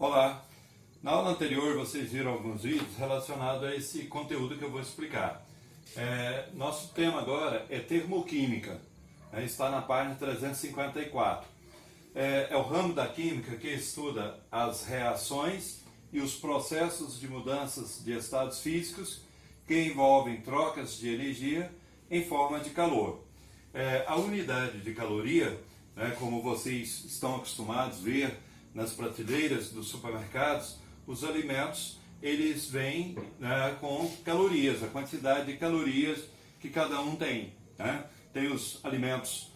Olá! Na aula anterior vocês viram alguns vídeos relacionados a esse conteúdo que eu vou explicar. Nosso tema agora é termoquímica, está na página 354. É o ramo da química que estuda as reações e os processos de mudanças de estados físicos que envolvem trocas de energia em forma de calor. A unidade de caloria, como vocês estão acostumados a ver nas prateleiras dos supermercados, os alimentos eles vêm com calorias, a quantidade de calorias que cada um tem. Tem os alimentos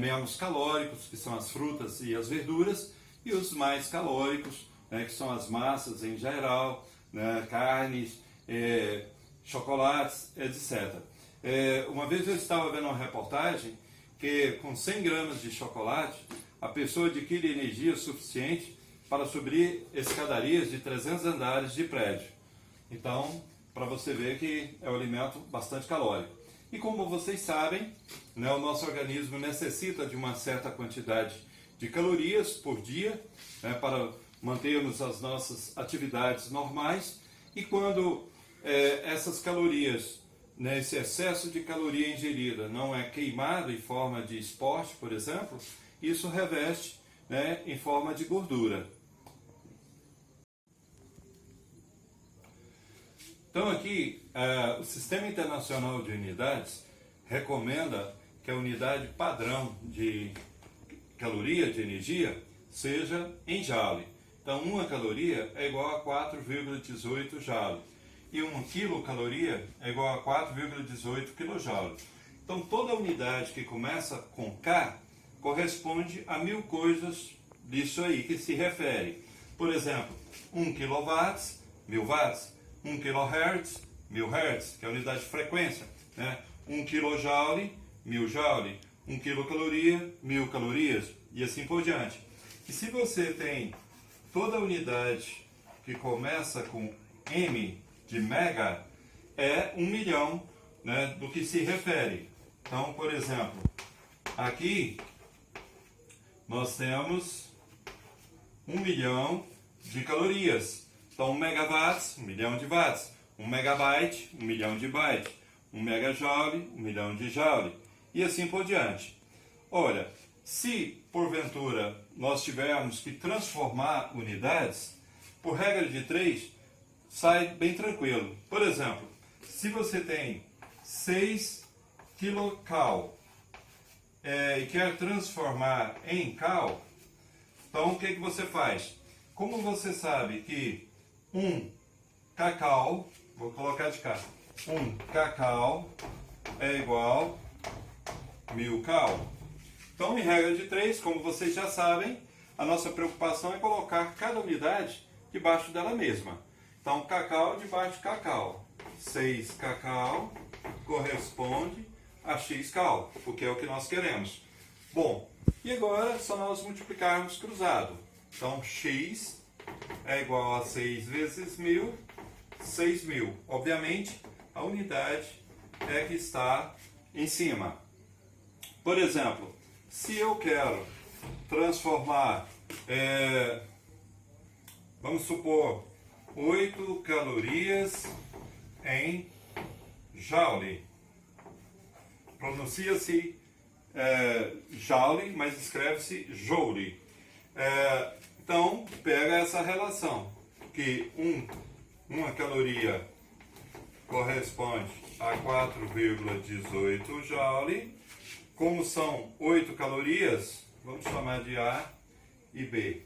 menos calóricos, que são as frutas e as verduras, e os mais calóricos, que são as massas em geral, carnes, chocolates, etc. Uma vez eu estava vendo uma reportagem que com 100 gramas de chocolate, a pessoa adquire energia suficiente para subir escadarias de 300 andares de prédio. Então, para você ver que é um alimento bastante calórico. E como vocês sabem, o nosso organismo necessita de uma certa quantidade de calorias por dia, para mantermos as nossas atividades normais. E quando essas calorias, esse excesso de caloria ingerida não é queimado em forma de esporte, por exemplo, isso reveste em forma de gordura. Então aqui, o Sistema Internacional de Unidades recomenda que a unidade padrão de caloria, de energia, seja em joule. Então, uma caloria é igual a 4,18 joule. E 1 quilocaloria é igual a 4,18 kJ. Então, toda unidade que começa com K corresponde a 1000 coisas disso aí que se refere. Por exemplo, 1 kW, 1000 watts. 1 kHz, 1000 Hz, que é a unidade de frequência. 1 kJ, 1000 joule. 1 quilocaloria, 1000 calorias, e assim por diante. E se você tem toda unidade que começa com M de mega, é 1 milhão do que se refere. Então, por exemplo, aqui nós temos 1 milhão de calorias. Então, 1 megawatts, 1 milhão de watts. 1 megabyte, 1 milhão de bytes. 1 megajoule, 1 milhão de joule. E assim por diante. Olha, se porventura nós tivermos que transformar unidades, por regra de 3, sai bem tranquilo. Por exemplo, se você tem 6 kilocal e quer transformar em cal, então o que você faz? Como você sabe que 1 cacau, vou colocar de cá, 1 cacau é igual a 1000 cal. Então, em regra de 3, como vocês já sabem, a nossa preocupação é colocar cada unidade debaixo dela mesma. Então, cacau debaixo de cacau. 6 cacau corresponde a x cal, porque é o que nós queremos. Bom, e agora é só nós multiplicarmos cruzado. Então, x é igual a 6 vezes 1000, 6000. Obviamente, a unidade é que está em cima. Por exemplo, se eu quero transformar, vamos supor, 8 calorias em joule. Pronuncia-se joule, mas escreve-se joule. Então, pega essa relação, que uma caloria corresponde a 4,18 joule. Como são 8 calorias, vamos chamar de A e B.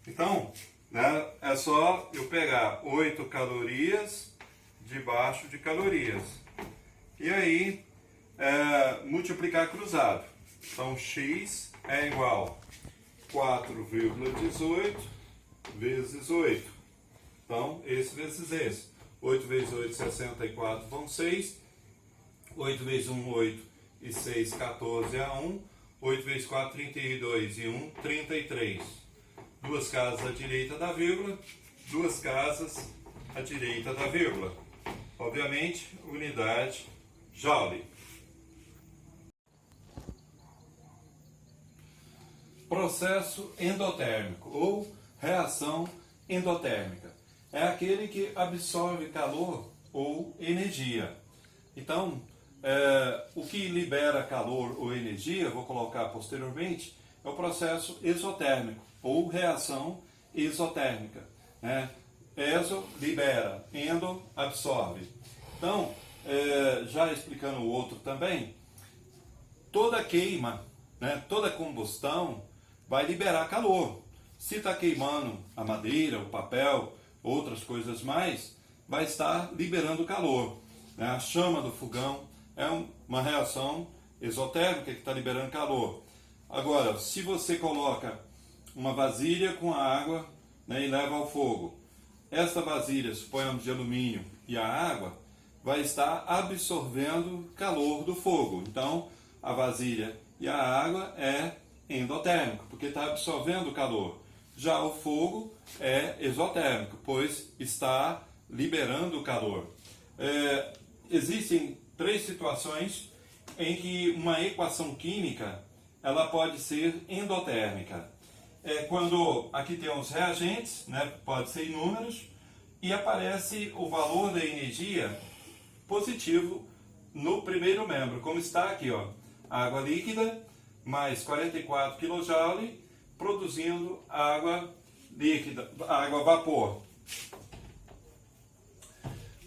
Então, é só eu pegar 8 calorias debaixo de calorias. E aí, multiplicar cruzado. Então, x é igual a 4,18 vezes 8. Então, esse vezes esse. 8 vezes 8, 64, vão 6. 8 vezes 1, 8. E 6, 14 é 1. 8 vezes 4, 32. E 1, 33. Duas casas à direita da vírgula. Duas casas à direita da vírgula. Obviamente, unidade joule. processo endotérmico ou reação endotérmica. É aquele que absorve calor ou energia. Então, o que libera calor ou energia, vou colocar posteriormente, é o processo exotérmico ou reação exotérmica. Né? Exo libera, endo absorve. Então, já explicando o outro também, toda queima, né, toda combustão vai liberar calor. Se está queimando a madeira, o papel, outras coisas mais, vai estar liberando calor. Né? A chama do fogão é uma reação exotérmica que está liberando calor. Agora, se você coloca uma vasilha com água, né, e leva ao fogo, essa vasilha, suponhamos de alumínio, e a água vai estar absorvendo calor do fogo. Então, a vasilha e a água é endotérmico, porque está absorvendo calor. Já o fogo é exotérmico, pois está liberando calor. Existem 3 situações em que uma equação química ela pode ser endotérmica. Quando aqui tem os reagentes, né, pode ser inúmeros, e aparece o valor da energia positivo no primeiro membro, como está aqui, ó, água líquida mais 44 kJ produzindo água líquida, água vapor.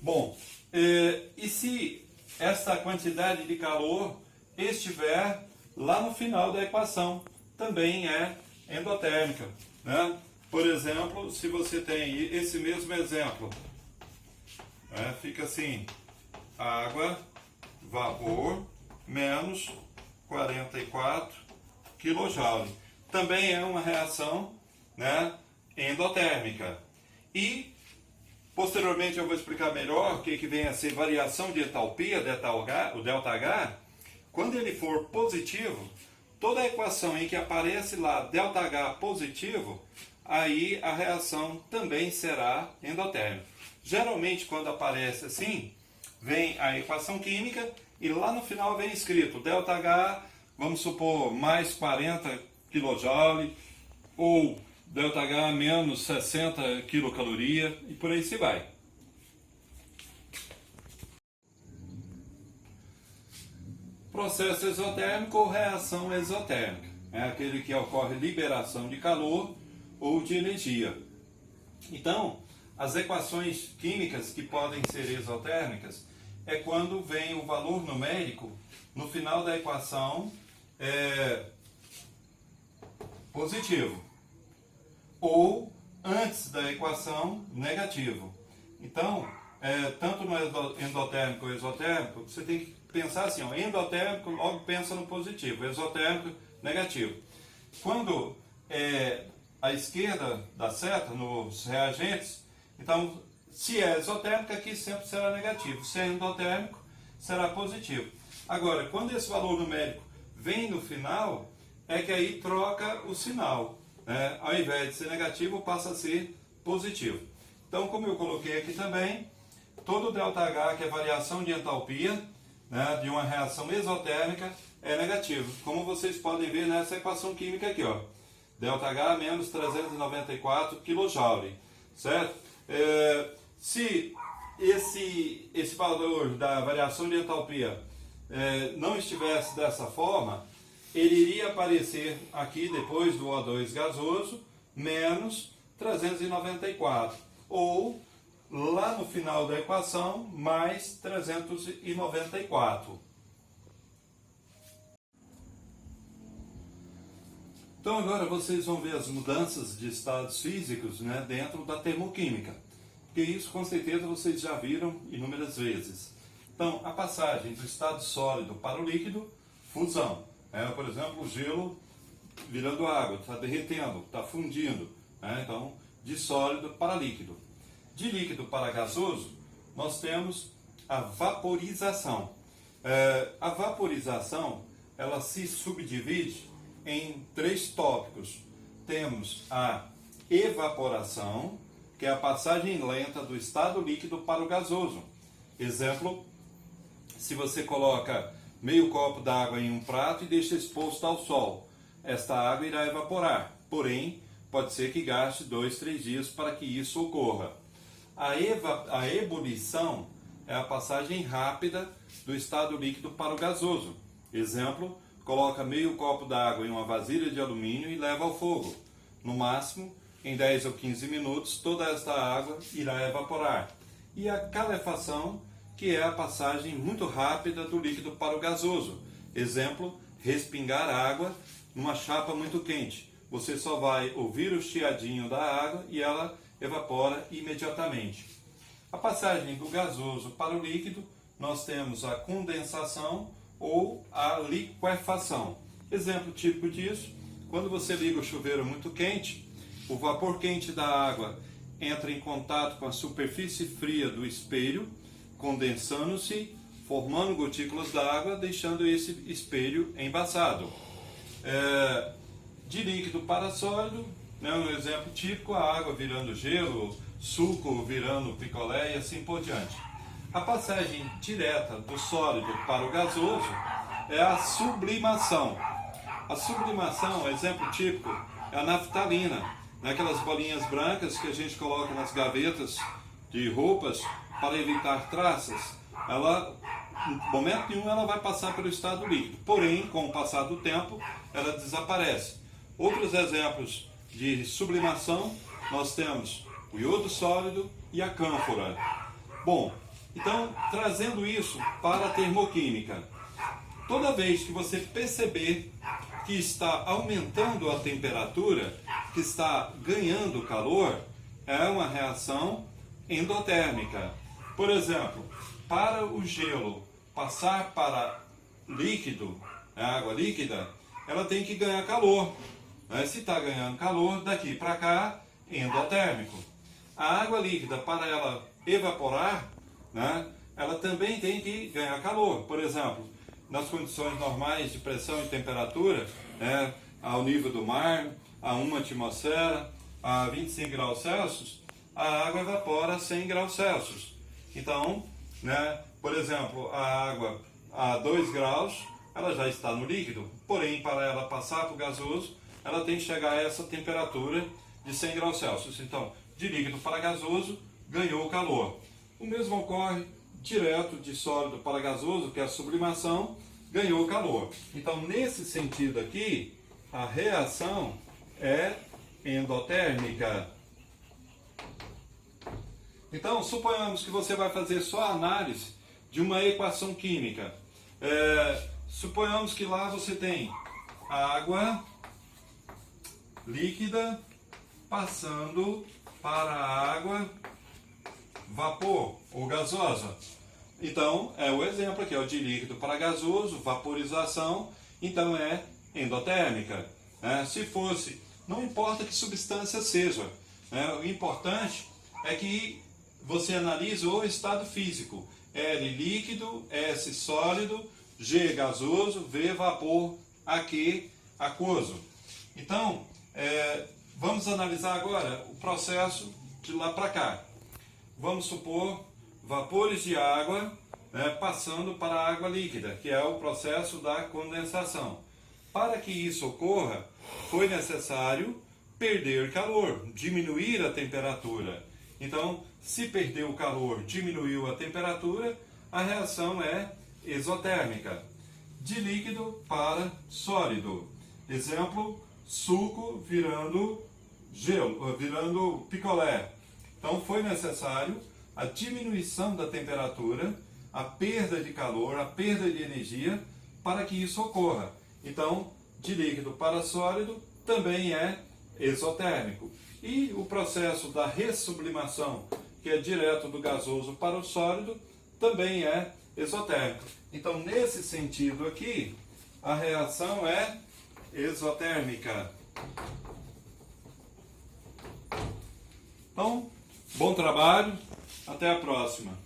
Bom, e se essa quantidade de calor estiver lá no final da equação, também é endotérmica, né? Por exemplo, se você tem esse mesmo exemplo, né, fica assim, água, vapor, menos 44 kJ. Também é uma reação, né, endotérmica. E, posteriormente, eu vou explicar melhor o que vem a ser variação de entalpia, o ΔH. Quando ele for positivo, toda a equação em que aparece lá ΔH positivo, aí a reação também será endotérmica. Geralmente, quando aparece assim, vem a equação química e lá no final vem escrito ΔH, vamos supor, mais 40 kJ ou ΔH menos 60 quilocaloria e por aí se vai. Processo exotérmico ou reação exotérmica. É aquele que ocorre liberação de calor ou de energia. Então, as equações químicas que podem ser exotérmicas é quando vem o valor numérico no final da equação positivo ou antes da equação negativo. Então, tanto no endotérmico ou exotérmico, você tem que pensar assim, ó, endotérmico logo pensa no positivo, exotérmico negativo. Quando a esquerda da seta nos reagentes, então se é exotérmico aqui sempre será negativo, se é endotérmico será positivo. Agora, quando esse valor numérico vem no final, é que aí troca o sinal, né? Ao invés de ser negativo passa a ser positivo. Então, como eu coloquei aqui também, todo ΔH, que é variação de entalpia, né, de uma reação exotérmica, é negativo. Como vocês podem ver nessa equação química aqui, ó, ΔH menos 394 kJ, certo? Se esse valor da variação de entalpia não estivesse dessa forma, ele iria aparecer aqui depois do O2 gasoso menos 394, ou lá no final da equação, mais 394. Então agora vocês vão ver as mudanças de estados físicos, né, dentro da termoquímica. Porque isso com certeza vocês já viram inúmeras vezes. Então, a passagem do estado sólido para o líquido, fusão. Por exemplo, o gelo virando água, está derretendo, está fundindo. Então, de sólido para líquido. De líquido para gasoso, nós temos a vaporização. A vaporização, ela se subdivide em 3 tópicos. Temos a evaporação, que é a passagem lenta do estado líquido para o gasoso. Exemplo, se você coloca meio copo d'água em um prato e deixa exposto ao sol. esta água irá evaporar. Porém, pode ser que gaste 2, 3 dias para que isso ocorra. A ebulição é a passagem rápida do estado líquido para o gasoso. Exemplo, coloca meio copo d'água em uma vasilha de alumínio e leva ao fogo. No máximo, em 10 ou 15 minutos, toda esta água irá evaporar. E a calefação, que é a passagem muito rápida do líquido para o gasoso. Exemplo, respingar água numa chapa muito quente. Você só vai ouvir o chiadinho da água e ela evapora imediatamente. A passagem do gasoso para o líquido, nós temos a condensação ou a liquefação. Exemplo típico disso, quando você liga o chuveiro muito quente, o vapor quente da água entra em contato com a superfície fria do espelho, condensando-se, formando gotículas d'água, deixando esse espelho embaçado. De líquido para sólido, um exemplo típico, a água virando gelo, suco virando picolé e assim por diante. A passagem direta do sólido para o gasoso é a sublimação. A sublimação, exemplo típico, é a naftalina, naquelas bolinhas brancas que a gente coloca nas gavetas de roupas para evitar traças. Ela, em momento nenhum, ela vai passar pelo estado líquido. Porém, com o passar do tempo, ela desaparece. Outros exemplos de sublimação, nós temos o iodo sólido e a cânfora. Bom, então, trazendo isso para a termoquímica, toda vez que você perceber que está aumentando a temperatura, que está ganhando calor, é uma reação endotérmica. Por exemplo, para o gelo passar para líquido, a água líquida, ela tem que ganhar calor. Se está ganhando calor, daqui para cá, endotérmico. A água líquida, para ela evaporar, ela também tem que ganhar calor. Por exemplo, nas condições normais de pressão e temperatura, ao nível do mar, a 1 atmosfera, a 25 graus Celsius, a água evapora a 100 graus Celsius. Então, por exemplo, a água a 2 graus, ela já está no líquido, porém, para ela passar para o gasoso, ela tem que chegar a essa temperatura de 100 graus Celsius. Então, de líquido para gasoso, ganhou calor. O mesmo ocorre direto de sólido para gasoso, que é a sublimação, ganhou calor. Então, nesse sentido aqui, a reação é endotérmica. Então, suponhamos que você vai fazer só a análise de uma equação química. Suponhamos que lá você tem água líquida passando para a água vapor ou gasosa. Então, é o exemplo aqui, de líquido para gasoso, vaporização, então é endotérmica. Se fosse, não importa que substância seja, o importante é que você analise o estado físico. L líquido, S sólido, G gasoso, V vapor, AQ aquoso. Então, vamos analisar agora o processo de lá para cá. Vamos supor vapores de água passando para a água líquida, que é o processo da condensação. Para que isso ocorra, foi necessário perder calor, diminuir a temperatura. Então, se perdeu o calor, diminuiu a temperatura, a reação é exotérmica. De líquido para sólido. Exemplo, suco virando gelo, virando picolé. Então, foi necessário a diminuição da temperatura, a perda de calor, a perda de energia, para que isso ocorra. Então, de líquido para sólido também é exotérmico. E o processo da ressublimação, que é direto do gasoso para o sólido, também é exotérmico. Então, nesse sentido aqui, a reação é exotérmica. Então, bom trabalho, até a próxima.